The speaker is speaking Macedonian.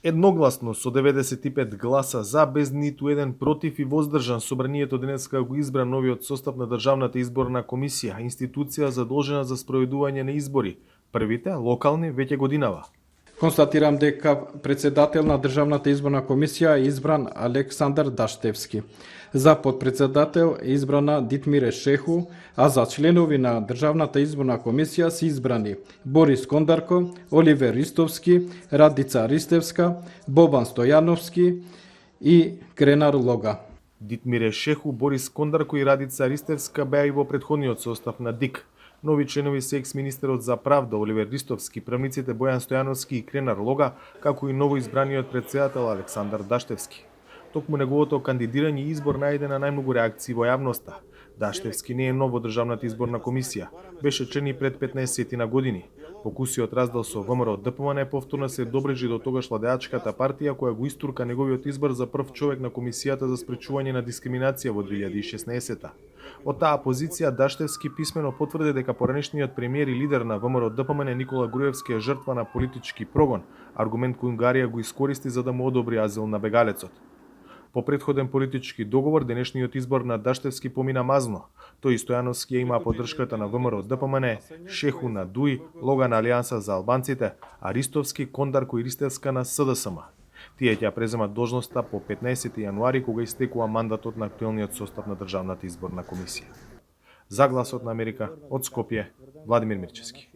Едногласно со 95 гласа за, без ниту еден против и воздржан, собранието денеска го избра новиот состав на Државната изборна комисија, институција задолжена за спроведување на избори. Првите, локални, веќе годинава. Констатирам дека председател на Државната изборна комисија е избран Александар Даштевски. За подпредседател е избрана Дитмире Шеху, а за членови на Државната изборна комисија се избрани Борис Кондарко, Оливер Ристовски, Радица Ристевска, Бобан Стојановски и Кренар Лога. Дитмире Шеху, Борис Кондарко и Радица Ристевска беа и во претходниот состав на ДИК. Нови членови се екс-министерот за правда Оливер Ристовски, правниците Бојан Стојановски и Кренар Лога, како и новоизбраниот председател Александар Даштевски. Токму неговото кандидирање и избор најде на најмногу реакции во јавноста. Даштевски не е нов во Државната изборна комисија, беше член и пред 15 на години. Покусиот раздел со ВМРО ДПМН повторно се доближи до тогаш владеачката партија која го истурка неговиот избор за прв човек на комисијата за спречување на дискриминација во 2016-та. Од таа позиција Даштевски писмено потврди дека поранешниот премиер и лидер на ВМРО ДПМН Никола Груевски е жртва на политички прогон, аргумент кој Унгарија го искористи за да му одобри азил на бегалецот. По претходен политички договор, денешниот избор на Даштевски помина мазно. Тој и Стојановски има поддршката на ВМРО ДПМН, Шеху на ДУИ, Лога на Алијанса за албанците, а Ристовски, Кондарко и Ристевска на СДСМ. Тие ќе преземат должноста по 15 јануари, кога истекува мандатот на актуелниот состав на Државната изборна комисија. За Гласот на Америка, од Скопје, Владимир Мирчевски.